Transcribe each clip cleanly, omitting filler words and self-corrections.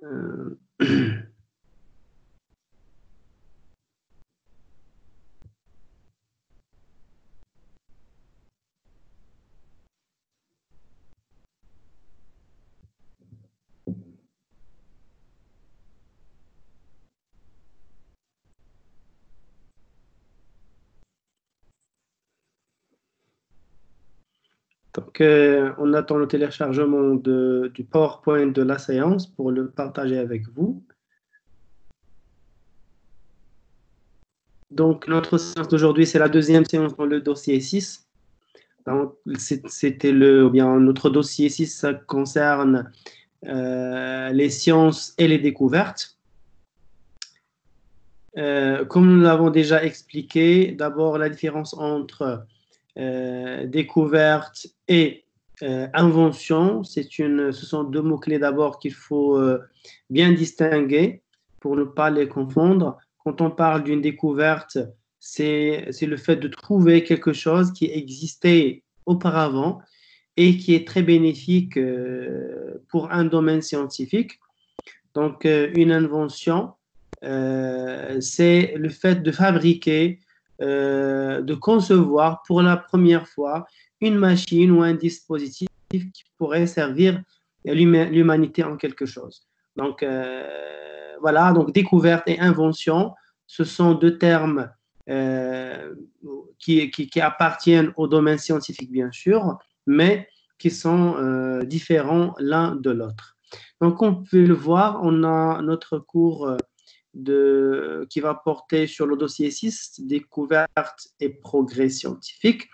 Euh, Donc, on attend le téléchargement du PowerPoint de la séance pour le partager avec vous. Donc, notre séance d'aujourd'hui, c'est la deuxième séance dans le dossier 6. Donc, ou bien notre dossier 6, ça concerne les sciences et les découvertes. Comme nous l'avons déjà expliqué, d'abord la différence entre découverte et invention, ce sont deux mots-clés d'abord qu'il faut bien distinguer pour ne pas les confondre. Quand on parle d'une découverte, c'est le fait de trouver quelque chose qui existait auparavant et qui est très bénéfique pour un domaine scientifique. Donc, une invention, c'est le fait de fabriquer, de concevoir pour la première fois une machine ou un dispositif qui pourrait servir l'humanité en quelque chose. Donc, voilà, donc découverte et invention, ce sont deux termes qui appartiennent au domaine scientifique, bien sûr, mais qui sont différents l'un de l'autre. Donc, on peut le voir, on a notre cours qui va porter sur le dossier 6, découverte et progrès scientifique.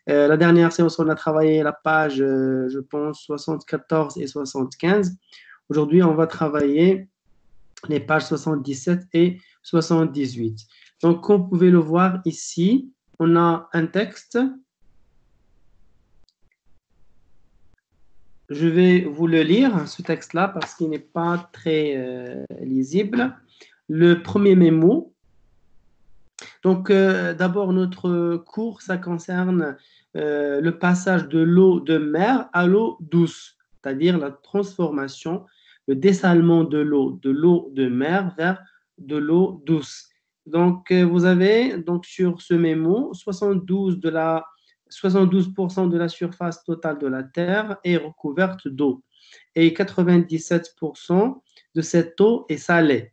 La dernière séance, on a travaillé la page, je pense, 74 et 75. Aujourd'hui, on va travailler les pages 77 et 78. Donc, comme vous pouvez le voir ici, on a un texte. Je vais vous le lire, ce texte-là, parce qu'il n'est pas très lisible. Le premier mémo. Donc, d'abord, notre cours, ça concerne le passage de l'eau de mer à l'eau douce, c'est-à-dire la transformation, le dessalement de l'eau de mer vers de l'eau douce. Donc, vous avez donc sur ce mémo 72% de la surface totale de la Terre est recouverte d'eau et 97% de cette eau est salée.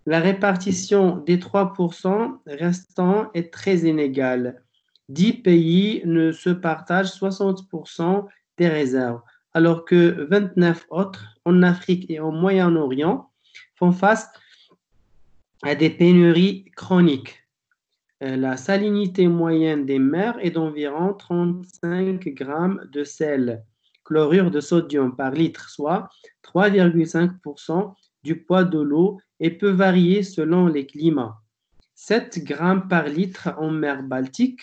La répartition des 3% restants est très inégale. 10 pays ne se partagent 60% des réserves, alors que 29 autres, en Afrique et au Moyen-Orient, font face à des pénuries chroniques. La salinité moyenne des mers est d'environ 35 grammes de sel, chlorure de sodium par litre, soit 3,5% du poids de l'eau et peut varier selon les climats. 7 grammes par litre en mer Baltique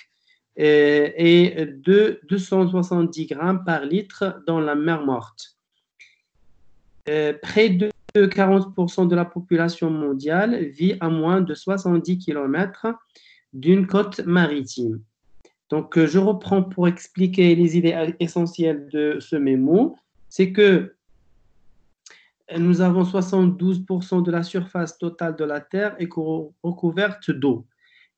et 270 grammes par litre dans la mer Morte. Près de 40% de la population mondiale vit à moins de 70 km d'une côte maritime. Donc, je reprends pour expliquer les idées essentielles de ce mémo. C'est que nous avons 72% de la surface totale de la Terre est recouverte d'eau.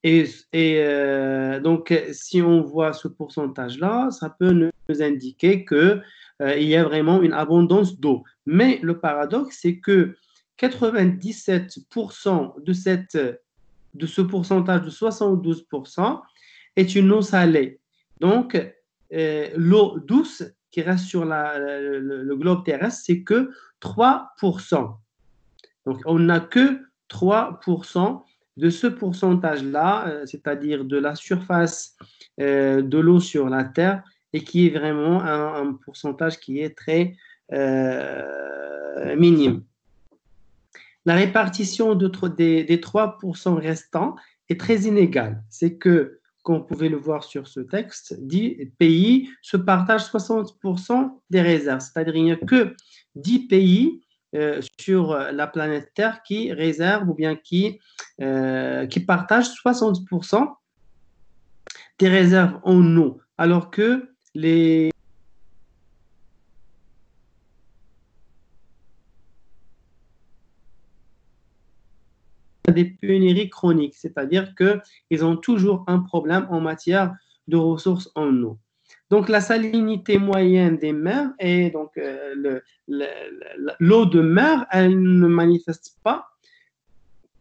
Donc, si on voit ce pourcentage-là, ça peut nous indiquer qu'il y a vraiment une abondance d'eau. Mais le paradoxe, c'est que 97% de ce pourcentage de 72% est une eau salée. Donc, l'eau douce qui reste sur le globe terrestre, c'est que 3%. Donc, on n'a que 3% de ce pourcentage-là, c'est-à-dire de la surface de l'eau sur la Terre, et qui est vraiment un pourcentage qui est très minime. La répartition des 3% restants est très inégale. C'est que, comme vous pouvez le voir sur ce texte, 10 pays se partagent 60% des réserves. C'est-à-dire qu'il n'y a que 10 pays sur la planète Terre qui réservent ou bien qui partagent 60% des réserves en eau, alors que les des pénuries chroniques, c'est-à-dire qu'ils ont toujours un problème en matière de ressources en eau. Donc, la salinité moyenne des mers et donc l'eau de mer, elle ne manifeste pas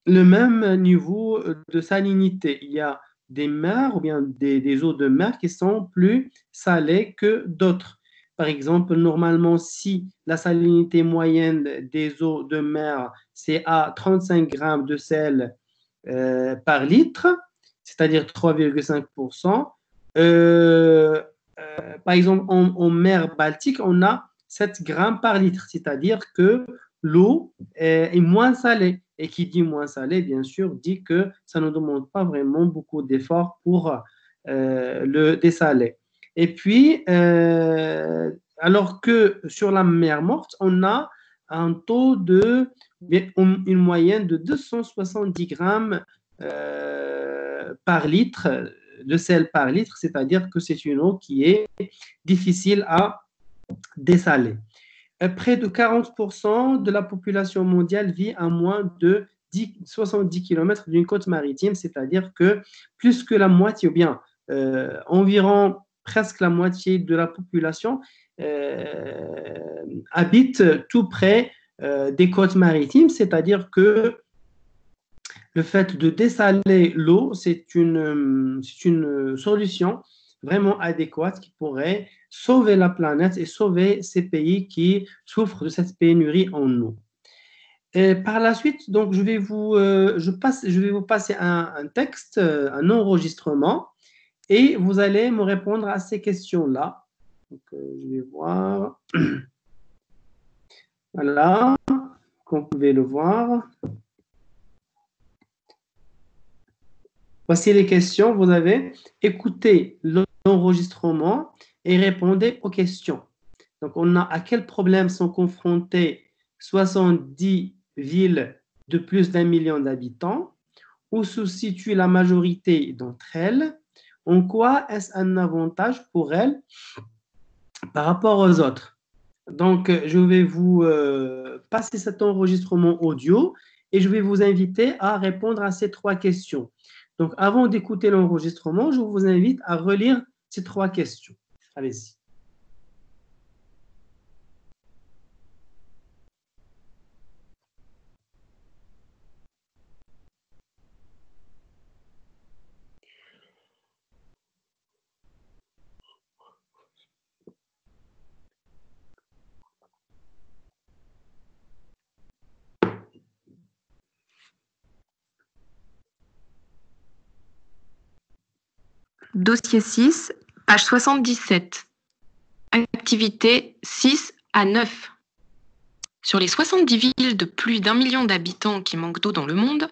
le même niveau de salinité. Il y a des mers ou bien des eaux de mer qui sont plus salées que d'autres. Par exemple, normalement, si la salinité moyenne des eaux de mer, c'est à 35 grammes de sel par litre, c'est-à-dire 3,5%, par exemple, en mer Baltique, on a 7 grammes par litre, c'est-à-dire que l'eau est moins salée. Et qui dit moins salée, bien sûr, dit que ça ne demande pas vraiment beaucoup d'efforts pour le dessaler. Et puis, alors que sur la mer Morte, on a un taux de une moyenne de 270 grammes par litre de sel par litre, c'est-à-dire que c'est une eau qui est difficile à dessaler. Près de 40% de la population mondiale vit à moins de 70 km d'une côte maritime, c'est-à-dire que plus que la moitié, ou bien environ presque la moitié de la population habite tout près des côtes maritimes, c'est-à-dire que le fait de dessaler l'eau, c'est une solution vraiment adéquate qui pourrait sauver la planète et sauver ces pays qui souffrent de cette pénurie en eau. Et par la suite, donc, je vais vous passer un texte, un enregistrement, et vous allez me répondre à ces questions-là. Donc, je vais voir. Voilà, comme vous pouvez le voir. Voici les questions. Vous avez écouté l'enregistrement et répondez aux questions. Donc, on a à quels problèmes sont confrontées 70 villes de plus d'1 million d'habitants? Où se situe la majorité d'entre elles? En quoi est-ce un avantage pour elles par rapport aux autres? Donc, je vais vous passer cet enregistrement audio et je vais vous inviter à répondre à ces 3 questions. Donc, avant d'écouter l'enregistrement, je vous invite à relire ces 3 questions. Allez-y. Dossier 6, page 77. Activité 6 à 9. Sur les 70 villes de plus d'1 million d'habitants qui manquent d'eau dans le monde,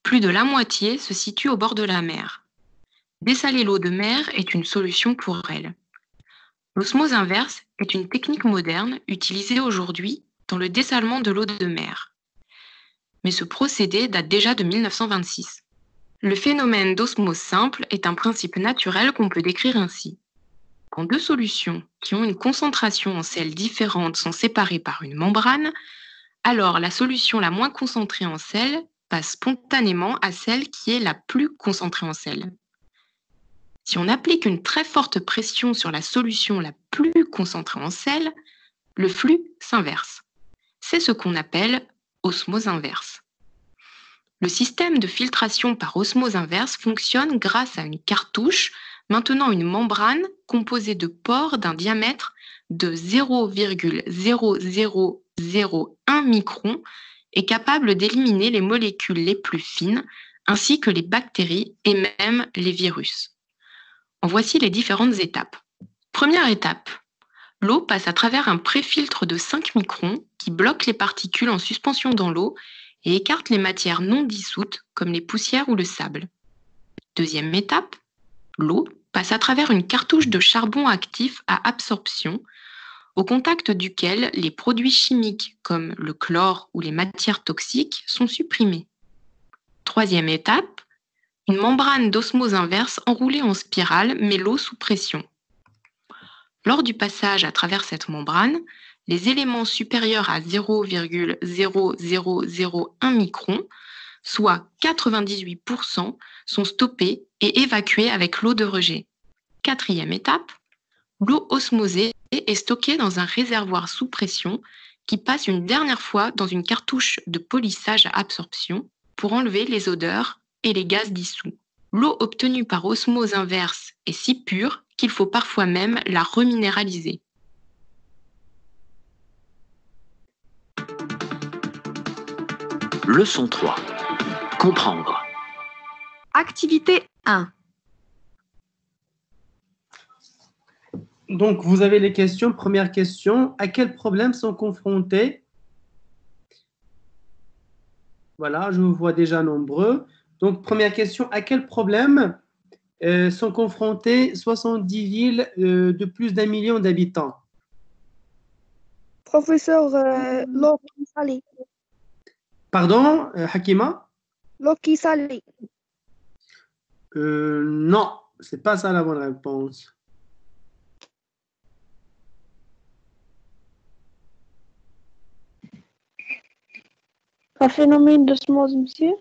plus de la moitié se situe au bord de la mer. Dessaler l'eau de mer est une solution pour elles. L'osmose inverse est une technique moderne utilisée aujourd'hui dans le dessalement de l'eau de mer. Mais ce procédé date déjà de 1926. Le phénomène d'osmose simple est un principe naturel qu'on peut décrire ainsi. Quand 2 solutions qui ont une concentration en sel différente sont séparées par une membrane, alors la solution la moins concentrée en sel passe spontanément à celle qui est la plus concentrée en sel. Si on applique une très forte pression sur la solution la plus concentrée en sel, le flux s'inverse. C'est ce qu'on appelle osmose inverse. Le système de filtration par osmose inverse fonctionne grâce à une cartouche maintenant une membrane composée de pores d'un diamètre de 0,0001 micron est capable d'éliminer les molécules les plus fines ainsi que les bactéries et même les virus. En voici les différentes étapes. Première étape, l'eau passe à travers un préfiltre de 5 microns qui bloque les particules en suspension dans l'eau et écarte les matières non dissoutes comme les poussières ou le sable. Deuxième étape, l'eau passe à travers une cartouche de charbon actif à absorption, au contact duquel les produits chimiques comme le chlore ou les matières toxiques sont supprimés. Troisième étape, une membrane d'osmose inverse enroulée en spirale met l'eau sous pression. Lors du passage à travers cette membrane, les éléments supérieurs à 0,0001 micron soit 98%, sont stoppés et évacués avec l'eau de rejet. Quatrième étape, l'eau osmosée est stockée dans un réservoir sous pression qui passe une dernière fois dans une cartouche de polissage à absorption pour enlever les odeurs et les gaz dissous. L'eau obtenue par osmose inverse est si pure qu'il faut parfois même la reminéraliser. Leçon 3. Comprendre. Activité 1. Donc, vous avez les questions. Première question, à quels problèmes sont confrontés? Voilà, je vous vois déjà nombreux. Donc, première question, à quels problèmes sont confrontées 70 villes de plus d'1 million d'habitants? Professeur, l'eau qui salée. Pardon, Hakima? L'eau qui salée. Non, c'est pas ça la bonne réponse. Un phénomène d'osmose, monsieur?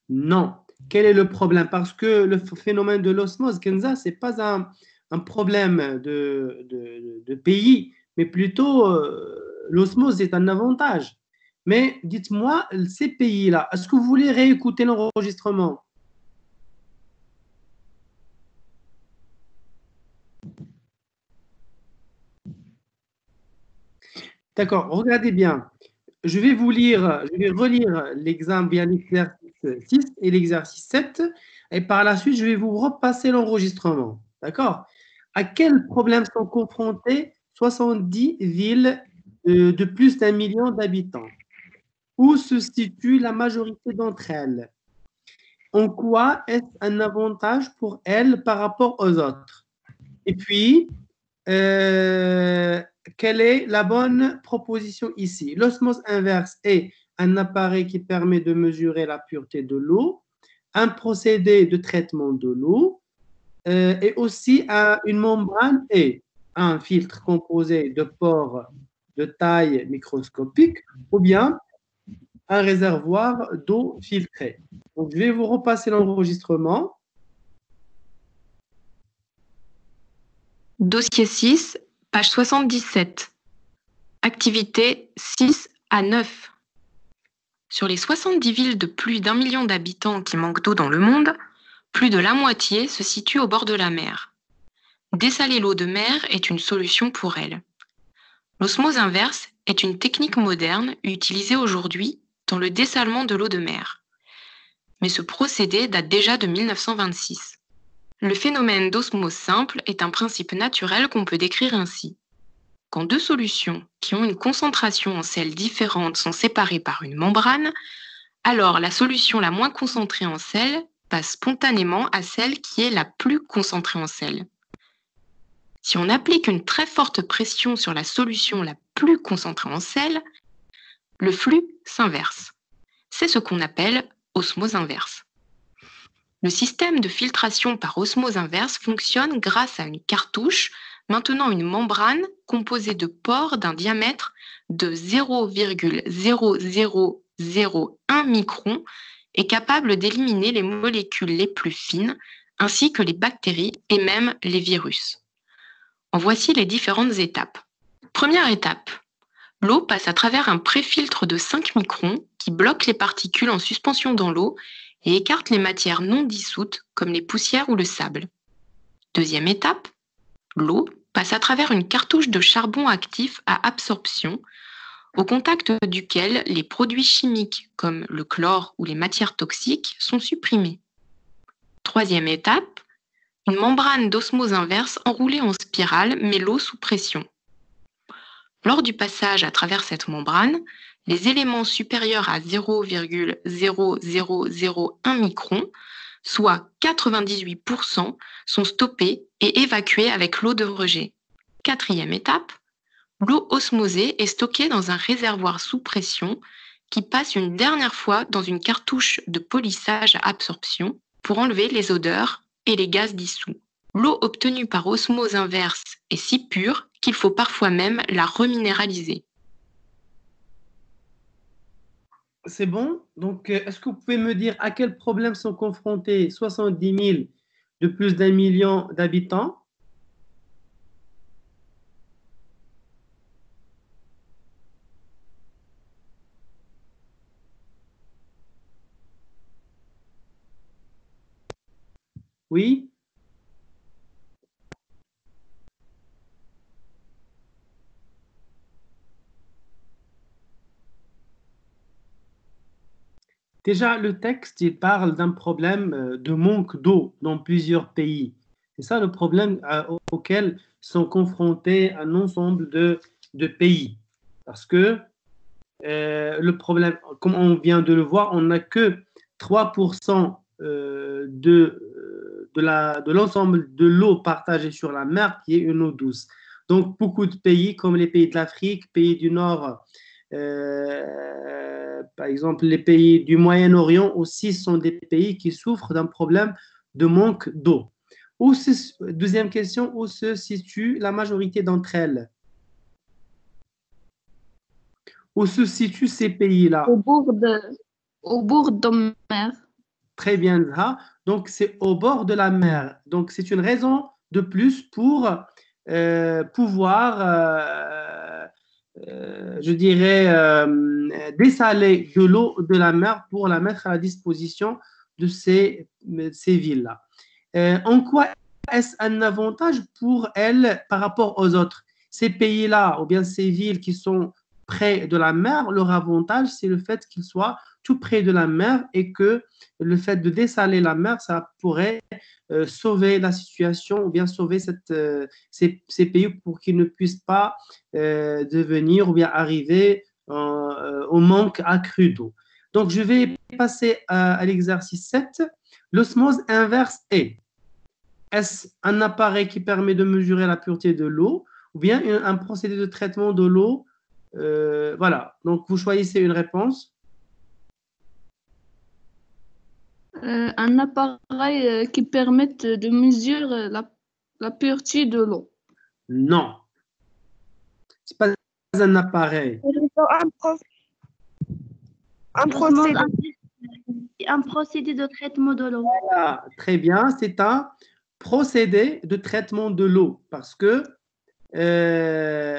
Non. Quel est le problème? Parce que le phénomène de l'osmose, Kenza, ce n'est pas un problème de pays, mais plutôt l'osmose est un avantage. Mais dites-moi, ces pays-là, est-ce que vous voulez réécouter l'enregistrement? D'accord, regardez bien. Je vais relire l'exemple, bien l'exercice 6 et l'exercice 7, et par la suite, je vais vous repasser l'enregistrement. D'accord? À quel problème sont confrontées 70 villes de plus d'1 million d'habitants? Où se situe la majorité d'entre elles? En quoi est-ce un avantage pour elles par rapport aux autres? Et puis, quelle est la bonne proposition ici? L'osmose inverse est un appareil qui permet de mesurer la pureté de l'eau, un procédé de traitement de l'eau, et aussi une membrane et un filtre composé de pores de taille microscopique, ou bien un réservoir d'eau filtrée. Donc, je vais vous repasser l'enregistrement. Dossier 6, page 77. Activité 6 à 9. Sur les 70 villes de plus d'1 million d'habitants qui manquent d'eau dans le monde, plus de la moitié se situe au bord de la mer. Dessaler l'eau de mer est une solution pour elle. L'osmose inverse est une technique moderne utilisée aujourd'hui dans le dessalement de l'eau de mer. Mais ce procédé date déjà de 1926. Le phénomène d'osmose simple est un principe naturel qu'on peut décrire ainsi. Quand deux solutions qui ont une concentration en sel différente sont séparées par une membrane, alors la solution la moins concentrée en sel passe spontanément à celle qui est la plus concentrée en sel. Si on applique une très forte pression sur la solution la plus concentrée en sel, le flux s'inverse. C'est ce qu'on appelle osmose inverse. Le système de filtration par osmose inverse fonctionne grâce à une cartouche maintenant une membrane composée de pores d'un diamètre de 0,0001 micron est capable d'éliminer les molécules les plus fines ainsi que les bactéries et même les virus. En voici les différentes étapes. Première étape, l'eau passe à travers un préfiltre de 5 microns qui bloque les particules en suspension dans l'eau et écarte les matières non dissoutes comme les poussières ou le sable. Deuxième étape, l'eau passe à travers une cartouche de charbon actif à absorption au contact duquel les produits chimiques comme le chlore ou les matières toxiques sont supprimés. Troisième étape, une membrane d'osmose inverse enroulée en spirale met l'eau sous pression. Lors du passage à travers cette membrane, les éléments supérieurs à 0,0001 micron, soit 98%, sont stoppés et évacués avec l'eau de rejet. Quatrième étape, l'eau osmosée est stockée dans un réservoir sous pression qui passe une dernière fois dans une cartouche de polissage à absorption pour enlever les odeurs et les gaz dissous. L'eau obtenue par osmose inverse est si pure qu'il faut parfois même la reminéraliser. C'est bon? Donc, est-ce que vous pouvez me dire à quels problèmes sont confrontés 70 000 de plus d'un million d'habitants? Oui? Déjà, le texte, il parle d'un problème de manque d'eau dans plusieurs pays. C'est ça le problème auquel sont confrontés un ensemble de pays. Parce que le problème, comme on vient de le voir, on n'a que 3% de l'ensemble de l'eau partagée sur la mer qui est une eau douce. Donc, beaucoup de pays, comme les pays de l'Afrique, pays du Nord, par exemple, les pays du Moyen-Orient aussi sont des pays qui souffrent d'un problème de manque d'eau. Deuxième question, où se situe la majorité d'entre elles? Où se situent ces pays-là? Au bord de mer. Très bien, Zha. Donc, c'est au bord de la mer. Donc, c'est une raison de plus pour pouvoir, je dirais, dessaler de l'eau de la mer pour la mettre à la disposition de ces villes-là. En quoi est-ce un avantage pour elles par rapport aux autres? Ces pays-là, ou bien ces villes qui sont près de la mer, leur avantage, c'est le fait qu'ils soient tout près de la mer et que le fait de dessaler la mer, ça pourrait sauver la situation ou bien sauver ces pays pour qu'ils ne puissent pas devenir ou bien arriver au manque accru d'eau. Donc, je vais passer à l'exercice 7. L'osmose inverse est-ce un appareil qui permet de mesurer la pureté de l'eau ou bien un procédé de traitement de l'eau? Voilà, donc vous choisissez une réponse. Un appareil qui permette de mesurer la pureté de l'eau. Non, ce n'est pas un appareil. Un procédé de traitement de l'eau. Voilà, très bien, c'est un procédé de traitement de l'eau parce que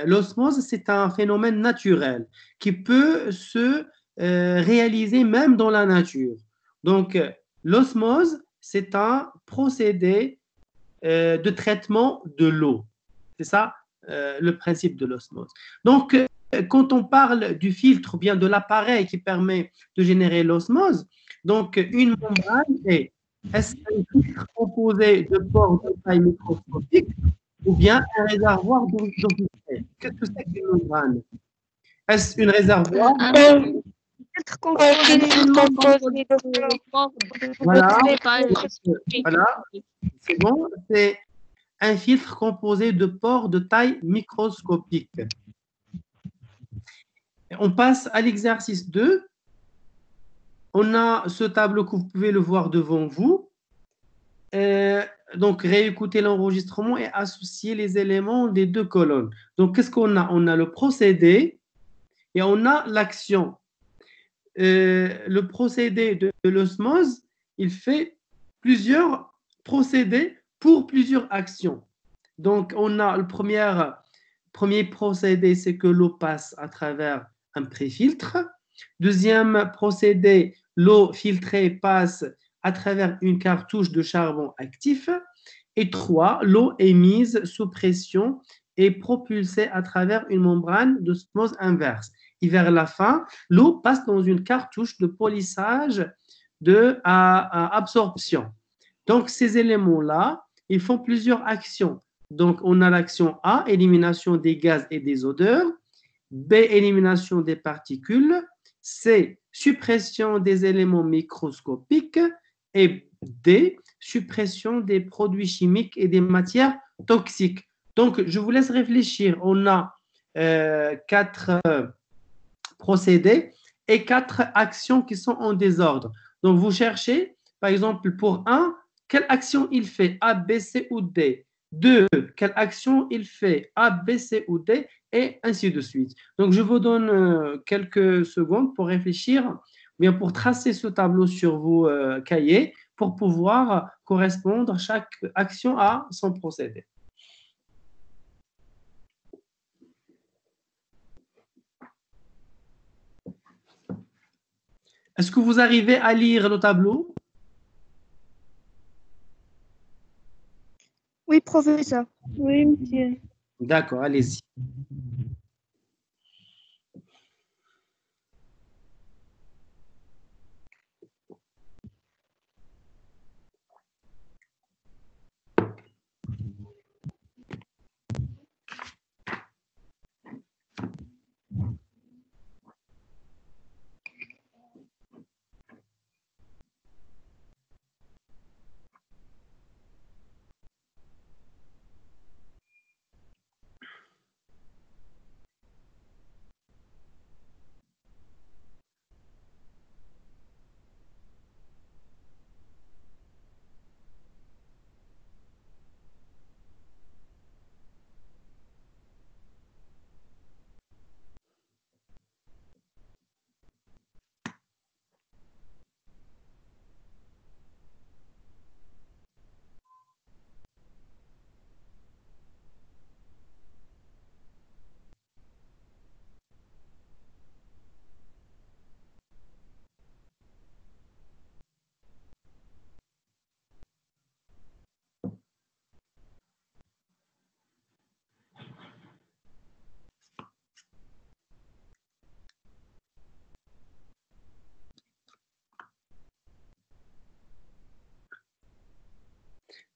l'osmose, c'est un phénomène naturel qui peut se réaliser même dans la nature. Donc, l'osmose, c'est un procédé de traitement de l'eau. C'est ça le principe de l'osmose. Donc, quand on parle du filtre ou bien de l'appareil qui permet de générer l'osmose, donc une membrane est-ce un filtre composé de pores de taille microscopique ou bien un réservoir d'oxygène? Qu'est-ce que c'est qu'une membrane? Est-ce un réservoir? Filtre composé de pores Voilà, de taille. voilà, c'est bon. C'est un filtre composé de pores de taille microscopique. On passe à l'exercice 2. On a ce tableau que vous pouvez le voir devant vous. Donc, réécouter l'enregistrement et associer les éléments des deux colonnes. Donc, qu'est-ce qu'on a? On a le procédé et on a l'action. Le procédé de l'osmose, il fait plusieurs procédés pour plusieurs actions. Donc, on a le premier procédé, c'est que l'eau passe à travers un préfiltre. Deuxième procédé, l'eau filtrée passe à travers une cartouche de charbon actif. Et 3, l'eau est mise sous pression et propulsée à travers une membrane d'osmose inverse. Et vers la fin, l'eau passe dans une cartouche de polissage à absorption. Donc, ces éléments-là, ils font plusieurs actions. Donc, on a l'action A, élimination des gaz et des odeurs. B, élimination des particules. C, suppression des éléments microscopiques. Et D, suppression des produits chimiques et des matières toxiques. Donc, je vous laisse réfléchir. On a 4 procédés et 4 actions qui sont en désordre. Donc, vous cherchez, par exemple, pour 1, quelle action il fait? A, B, C ou D. 2, quelle action il fait? A, B, C ou D, et ainsi de suite. Donc, je vous donne quelques secondes pour réfléchir bien pour tracer ce tableau sur vos cahiers pour pouvoir correspondre chaque action à son procédé. Est-ce que vous arrivez à lire le tableau? Oui, professeur. Oui, monsieur. D'accord, allez-y.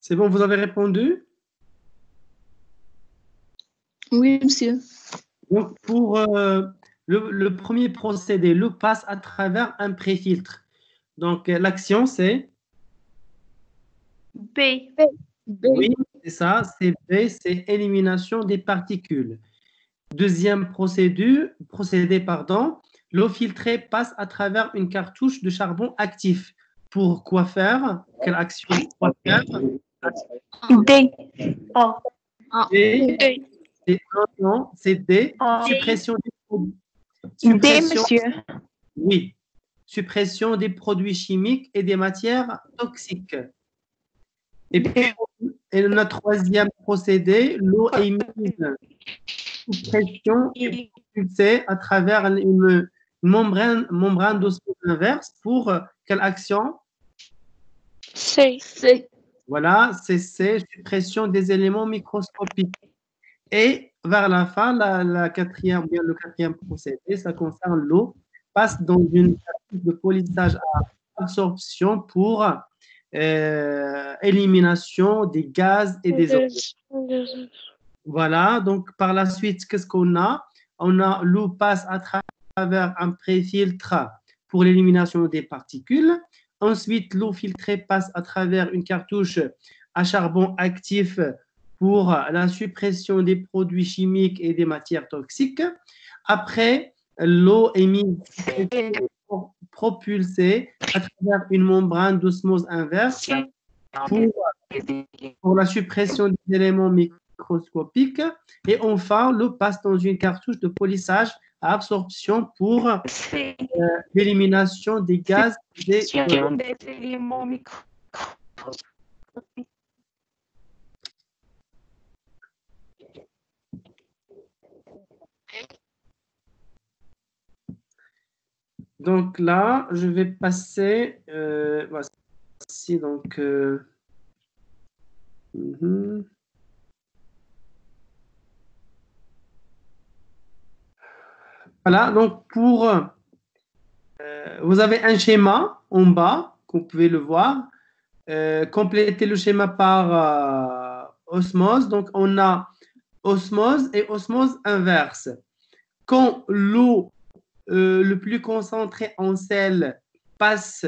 C'est bon, vous avez répondu? Oui, monsieur. Donc, pour le premier procédé, l'eau passe à travers un préfiltre. Donc, l'action, c'est? B. Oui, c'est ça, c'est B, c'est élimination des particules. Deuxième procédé, pardon, l'eau filtrée passe à travers une cartouche de charbon actif. Pour quoi faire? Quelle action? Quoi faire? D. D, D. non, c'est D, Ah. suppression des produits. D, Suppression, monsieur. oui, suppression des produits chimiques et des matières toxiques. Et puis, notre troisième procédé, l'eau est mise sous pression et propulsée à travers une membrane d'osmose inverse pour quelle action? C. C'est Voilà, c'est suppression des éléments microscopiques. Et vers la fin, le quatrième procédé, ça concerne l'eau, passe dans une cartouche de polissage à absorption pour élimination des gaz et des eaux. Voilà, donc par la suite, qu'est-ce qu'on a? On a l'eau passe à travers un préfiltre pour l'élimination des particules. Ensuite, l'eau filtrée passe à travers une cartouche à charbon actif pour la suppression des produits chimiques et des matières toxiques. Après, l'eau est mise propulsée à travers une membrane d'osmose inverse pour la suppression des éléments microscopiques. Et enfin, l'eau passe dans une cartouche de polissage à absorption pour l'élimination des gaz et des éléments microscopiques. Donc là, je vais passer. Voici donc. Voilà, donc pour. Vous avez un schéma en bas, que vous pouvez le voir. Complétez le schéma par osmose. Donc on a osmose et osmose inverse. Quand l'eau le plus concentrée en sel passe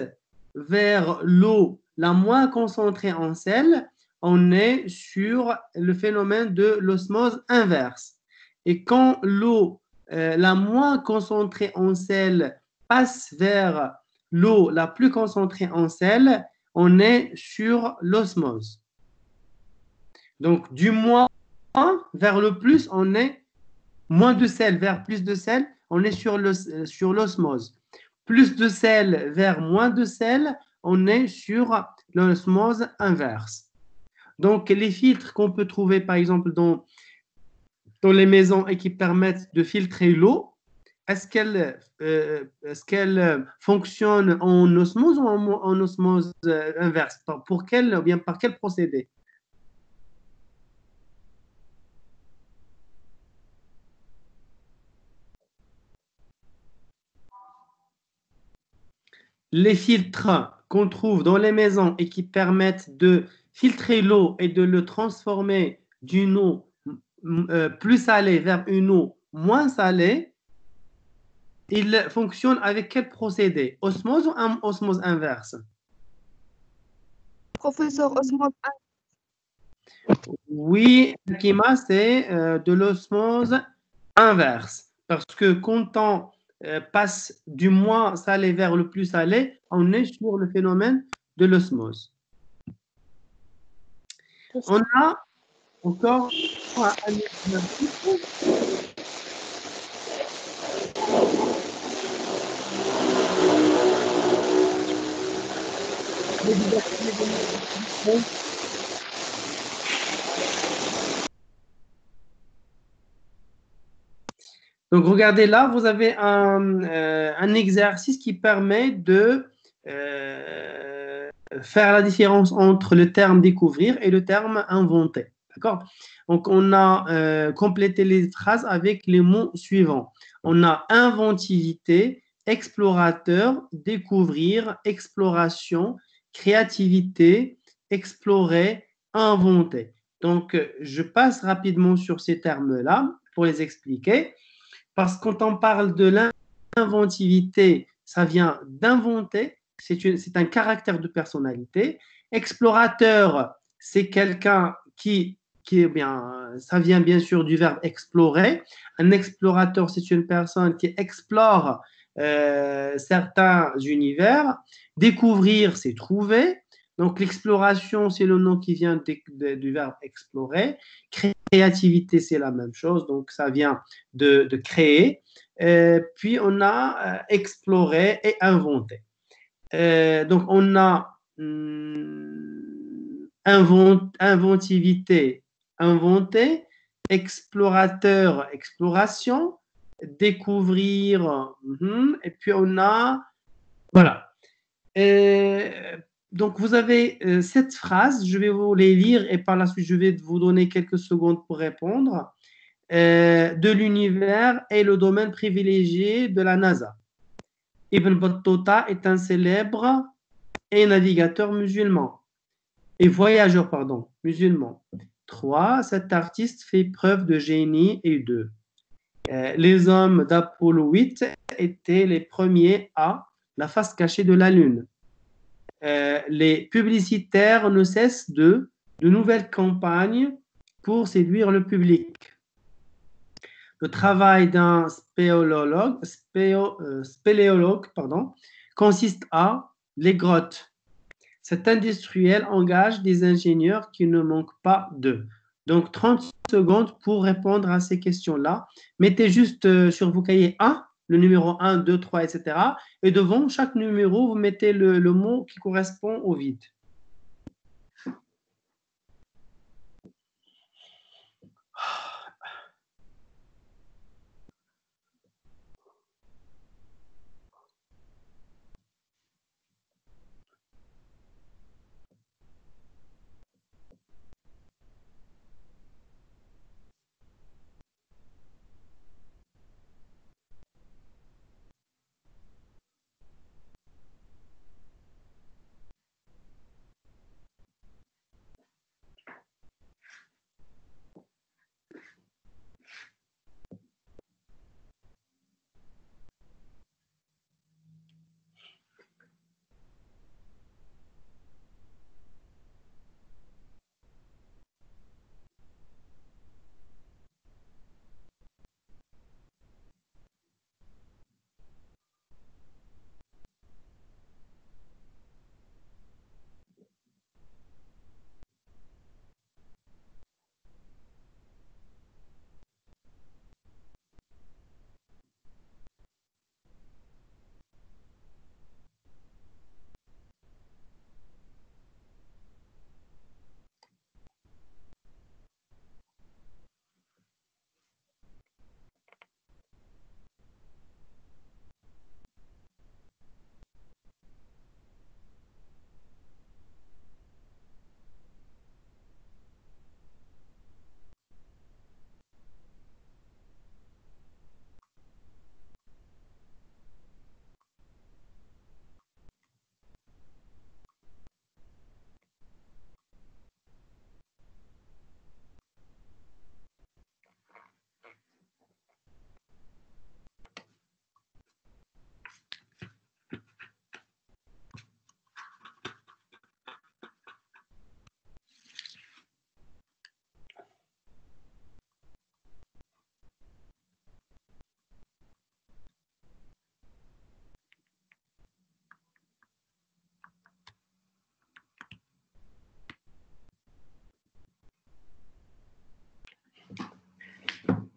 vers l'eau la moins concentrée en sel, on est sur le phénomène de l'osmose inverse. Et quand l'eau la moins concentrée en sel passe vers l'eau la plus concentrée en sel, on est sur l'osmose. Donc, du moins vers le plus, on est moins de sel vers plus de sel, on est sur l'osmose. plus de sel vers moins de sel, on est sur l'osmose inverse. Donc, les filtres qu'on peut trouver, par exemple, dans les maisons et qui permettent de filtrer l'eau, est-ce qu'elles fonctionnent en osmose ou en osmose inverse? Pour quel, ou bien par quel procédé? Les filtres qu'on trouve dans les maisons et qui permettent de filtrer l'eau et de le transformer d'une eau plus salée vers une eau moins salée, ils fonctionnent avec quel procédé? Osmose ou osmose inverse? Professeur Osmond, Oui, Kima, c'est de l'osmose inverse. Parce que quand on passe du moins salé vers le plus salé, on est sur le phénomène de l'osmose. On a encore un exercice. Donc, regardez là, vous avez un exercice qui permet de faire la différence entre le terme découvrir et le terme inventer. D'accord? Donc, on a complété les phrases avec les mots suivants. On a inventivité, explorateur, découvrir, exploration, créativité, explorer, inventer. Donc, je passe rapidement sur ces termes-là pour les expliquer. Parce que quand on parle de l'inventivité, ça vient d'inventer, c'est un caractère de personnalité. Explorateur, c'est quelqu'un qui est bien, ça vient bien sûr du verbe explorer. Un explorateur, c'est une personne qui explore certains univers. Découvrir, c'est trouver. Donc l'exploration, c'est le nom qui vient du verbe explorer. Créativité, c'est la même chose. Donc ça vient de créer. Puis on a exploré et inventé. Donc on a inventivité, inventer, explorateur, exploration, découvrir, et puis on a, voilà. Donc vous avez cette phrase, je vais vous les lire et par la suite je vais vous donner quelques secondes pour répondre. De l'univers est le domaine privilégié de la NASA. Ibn Battuta est un célèbre et navigateur musulman. Et voyageur, pardon, musulman. 3. Cet artiste fait preuve de génie. Et 2. Les hommes d'Apollo 8 étaient les premiers à la face cachée de la Lune. Les publicitaires ne cessent de nouvelles campagnes pour séduire le public. Le travail d'un spéléologue consiste à les grottes. Cet industriel engage des ingénieurs qui ne manquent pas d'eux. Donc, 30 secondes pour répondre à ces questions-là. Mettez juste sur vos cahiers 1, le numéro 1, 2, 3, etc. Et devant chaque numéro, vous mettez le mot qui correspond au vide.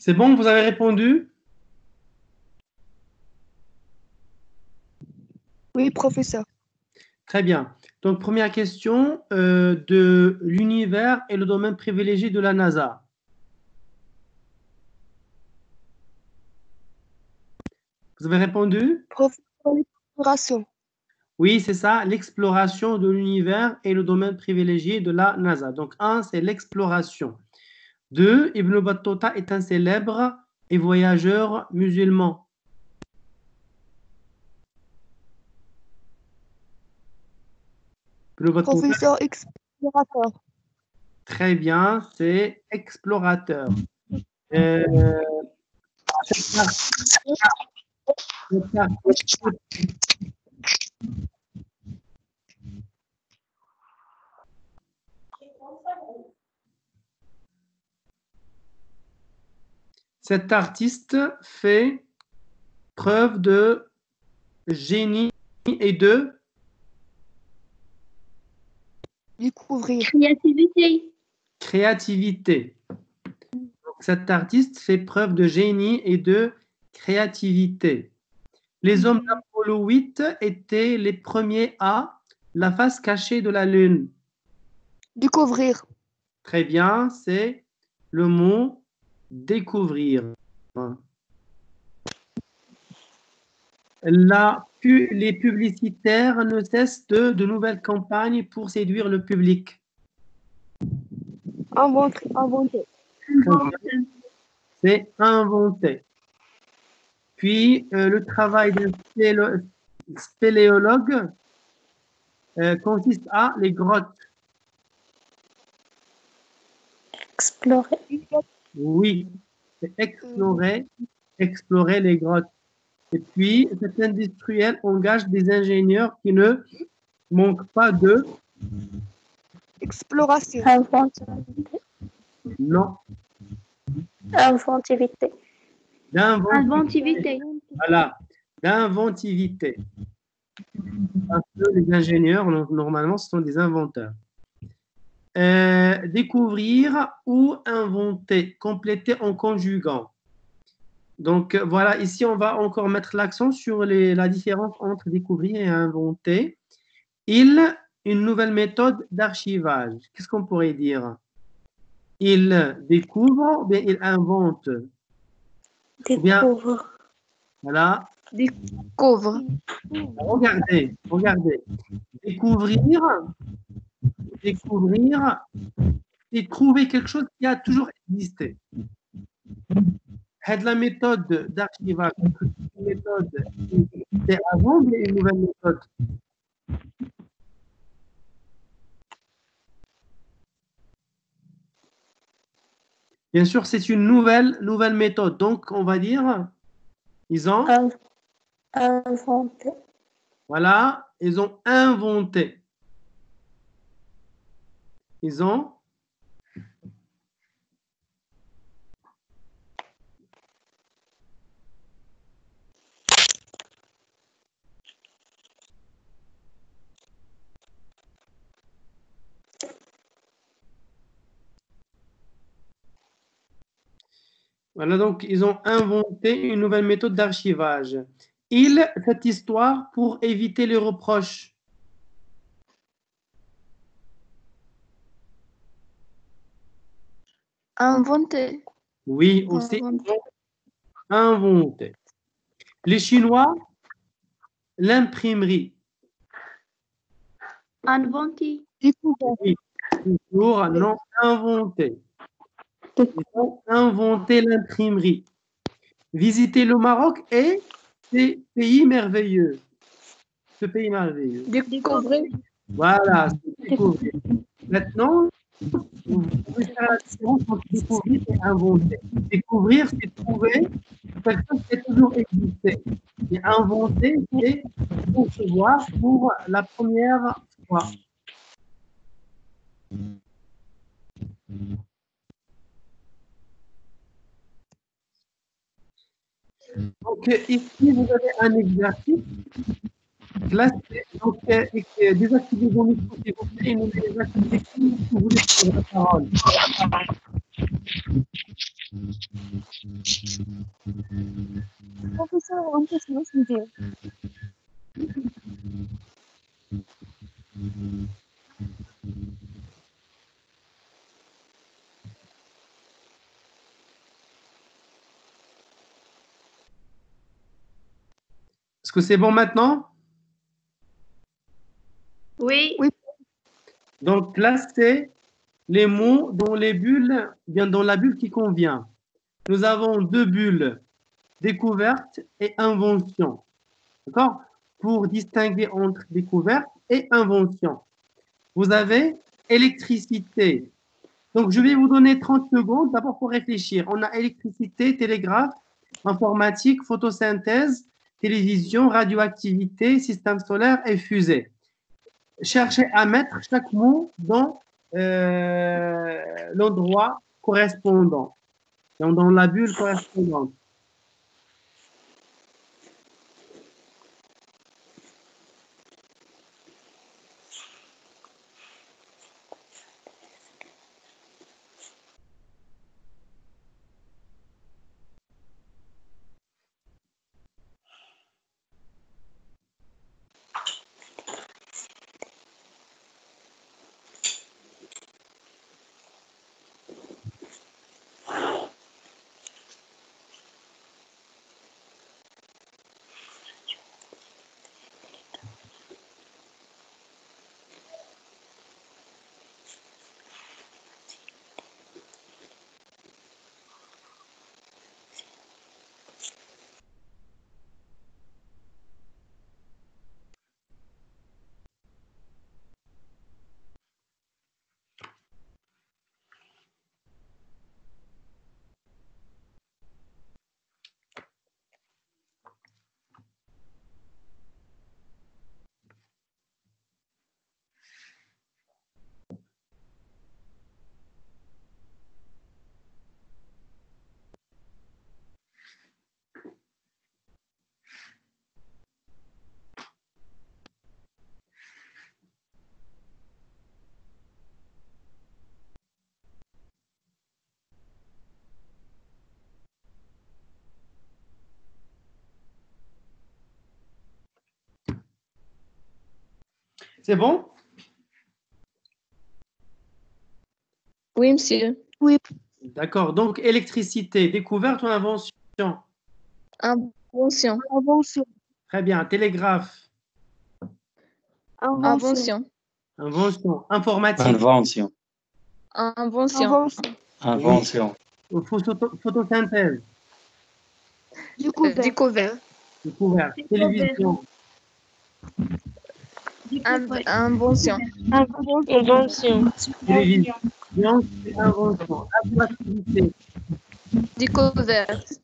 C'est bon, vous avez répondu? Oui, professeur. Très bien. Donc, première question de l'univers et le domaine privilégié de la NASA. Vous avez répondu? Professeur, exploration. Oui, c'est ça, l'exploration de l'univers et le domaine privilégié de la NASA. Donc, 1, c'est l'exploration. 2, Ibn Battuta est un célèbre et voyageur musulman. Ibn Battuta, Professeur, explorateur. très bien, c'est explorateur. Euh, cet artiste- cet artiste fait preuve de génie et de Découvrir. Créativité. créativité. Donc, cet artiste fait preuve de génie et de créativité. Les hommes d'Apollo 8 étaient les premiers à la face cachée de la Lune. Découvrir. Très bien, c'est le mot découvrir. Les publicitaires ne cessent de nouvelles campagnes pour séduire le public. Inventer. Inventer. C'est inventer. Puis, le travail d'un spéléologue consiste à les grottes. Explorer. Oui, c'est explorer les grottes. Et puis, cet industriel engage des ingénieurs qui ne manquent pas de... Exploration. Non, Inventivité. Inventivité. Voilà, d'inventivité. Parce que les ingénieurs, normalement, ce sont des inventeurs. Découvrir ou inventer, compléter en conjuguant. Donc, voilà, ici, on va encore mettre l'accent sur la différence entre découvrir et inventer. Une nouvelle méthode d'archivage. Qu'est-ce qu'on pourrait dire? Il découvre ou bien il invente? Ou bien, Découvre. voilà, Découvre. regardez. Découvrir, c'est trouver quelque chose qui a toujours existé. La méthode d'archivage, une méthode qui existait avant, mais une nouvelle méthode. Bien sûr, c'est une nouvelle méthode. Donc, on va dire, ils ont, Inventer. voilà, ils ont inventé. Ils ont Voilà, donc ils ont inventé une nouvelle méthode d'archivage. Cette histoire pour éviter les reproches. Inventer. Oui, aussi, ils ont inventé. Les Chinois, l'imprimerie. Inventé. Découvert. Oui, toujours non inventé. Ils ont inventé l'imprimerie. Visiter le Maroc et ce pays merveilleux. Ce pays merveilleux. Découvrir. Voilà, c'est découvrir. Maintenant, vous pouvez faire la différence entre découvrir et inventer. Découvrir, c'est trouver quelque chose qui a toujours existé. Et inventer, c'est concevoir pour la première fois. Donc, ici, vous avez un exercice classé. Donc, désactivez vos micros, s'il vous plaît, et nous les activez comme vous voulez sur la parole. Professeur, on peut se lancer. Est-ce que c'est bon maintenant? Oui. Donc, placez les mots dans les bulles, bien dans la bulle qui convient. Nous avons deux bulles, découverte et invention. D'accord? Pour distinguer entre découverte et invention. Vous avez électricité. Donc, je vais vous donner 30 secondes d'abord pour réfléchir. On a électricité, télégraphe, informatique, photosynthèse, télévision, radioactivité, système solaire et fusée. Cherchez à mettre chaque mot dans l'endroit correspondant, dans la bulle correspondante. C'est bon? Oui, monsieur. D'accord. Donc, électricité, découverte ou invention? Invention. Invention. Très bien. Télégraphe, Invention. invention. Informatique, Invention. Invention. Invention. photosynthèse, Découvert. découverte. Télévision, Invention. Invention. télévision, c'est invention. Radioactivité, Découverte.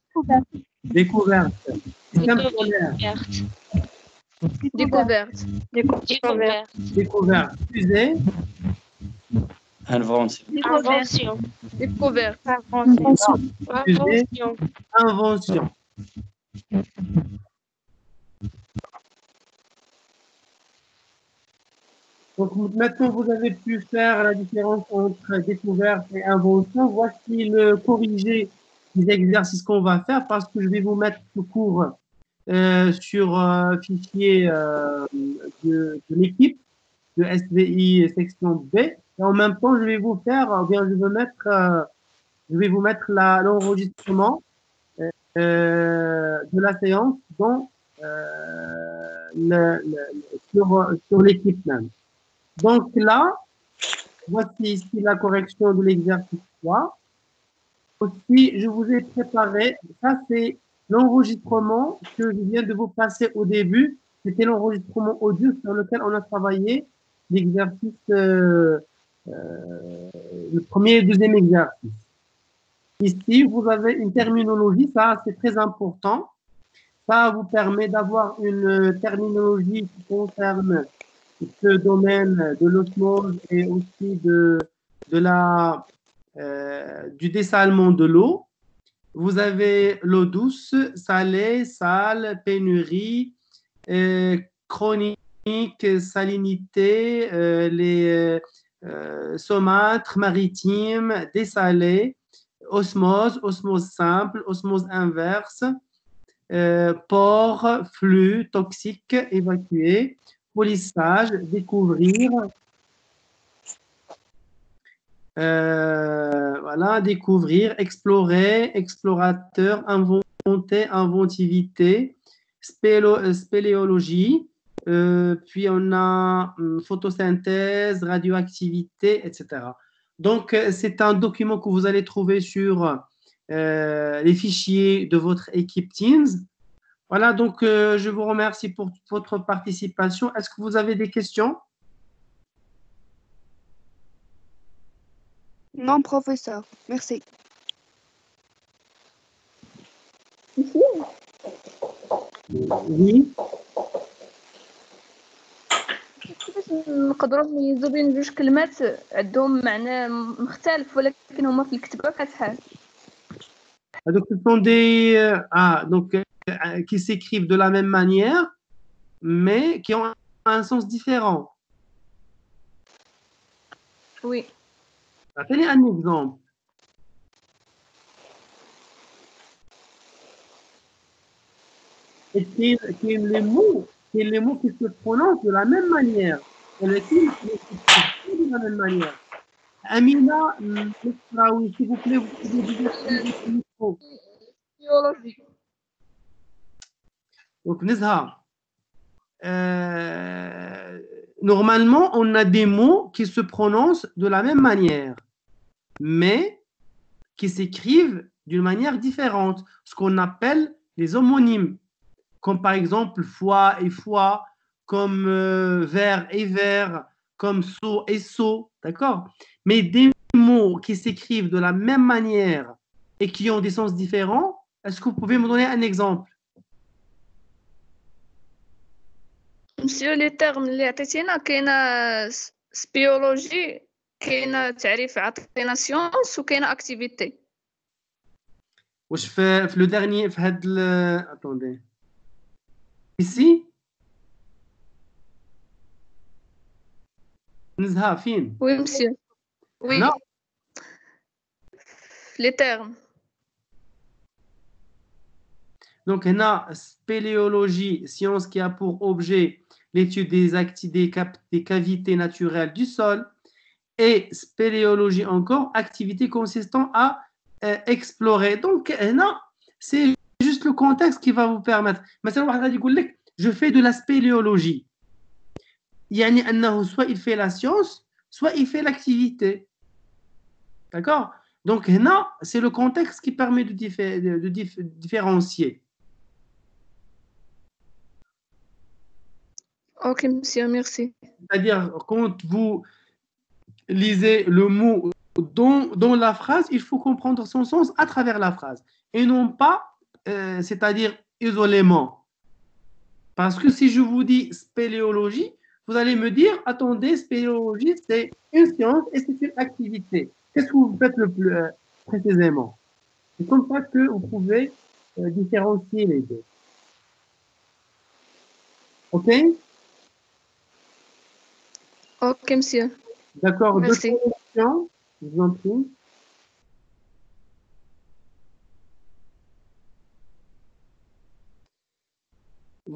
découverte. Système solaire, Découverte. découverte. Fusée, Invention. Découverte. fusée, invention. Donc maintenant, vous avez pu faire la différence entre découverte et invention. Voici le corrigé des exercices qu'on va faire parce que je vais vous mettre ce cours sur fichier de l'équipe de SVI section B. Et en même temps, je vais vous faire, ou bien je vais vous mettre l'enregistrement de la séance dans, sur l'équipe même. Donc là, voici ici la correction de l'exercice 3. Aussi, je vous ai préparé, ça c'est l'enregistrement que je viens de vous passer au début. C'était l'enregistrement audio sur lequel on a travaillé l'exercice, le premier et deuxième exercice. Ici, vous avez une terminologie, ça c'est très important. Ça vous permet d'avoir une terminologie qui concerne ce domaine de l'osmose et aussi du dessalement de l'eau. Vous avez l'eau douce, salée, sale, pénurie, chronique, salinité, les saumâtres maritimes, dessalés, osmose simple, osmose inverse, port, flux, toxique, évacuer, polissage, découvrir, voilà, découvrir, explorer, explorateur, inventer, inventivité, spéléologie, puis on a photosynthèse, radioactivité, etc. Donc, c'est un document que vous allez trouver sur les fichiers de votre équipe Teams. Voilà, donc je vous remercie pour votre participation. Est-ce que vous avez des questions? Non, professeur. Merci. Oui. كيفاش نقدروا نميزوا بين جوج كلمات عندهم معنى مختلف ولكن هما في الكتابة بحال Donc, ce sont des qui s'écrivent de la même manière, mais qui ont un sens différent. وي Appelez un exemple. Et qui les mots qui se prononcent de la même manière. Et les films qui s'écrivent de la même manière. Amina, oui, s'il vous plaît, vous pouvez désactiver votre micro. بيولوجي Donc, Nizha, normalement, on a des mots qui se prononcent de la même manière, mais qui s'écrivent d'une manière différente, ce qu'on appelle les homonymes, comme par exemple foi et foi, comme vers et vers, comme saut et saut, d'accord? Mais des mots qui s'écrivent de la même manière et qui ont des sens différents, est-ce que vous pouvez me donner un exemple? مسيو لي تيرم اللي عطيتينا كاينه سبيولوجي كاينه تعريف عطينا سيونس وكاينه اكتيفيتي واش في لو dernier في هاد attendez ici نزهة فين؟ وي مسيو وي هنا لي تيرم Donc, on a spéléologie, science qui a pour objet l'étude des cavités naturelles du sol, et spéléologie encore, activité consistant à explorer. Donc, non, c'est juste le contexte qui va vous permettre. مثلا je fais de la spéléologie. يعني أنه soit il fait la science, soit il fait l'activité. D'accord? Donc, non, c'est le contexte qui permet de différencier. اوكي مسيو ميرسي C'est-à-dire, quand vous lisez le mot dans la phrase, il faut comprendre son sens à travers la phrase et non pas, c'est-à-dire isolément. Parce que si je vous dis spéléologie, vous allez me dire, attendez, spéléologie, c'est une science et c'est une activité. Qu'est-ce que vous faites le plus précisément? C'est comme ça que vous pouvez différencier les deux. OK? اوكي مسيو D'accord. D'autres Merci. questions? Je vous en prie.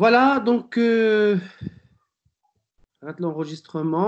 Voilà, donc, arrête l'enregistrement.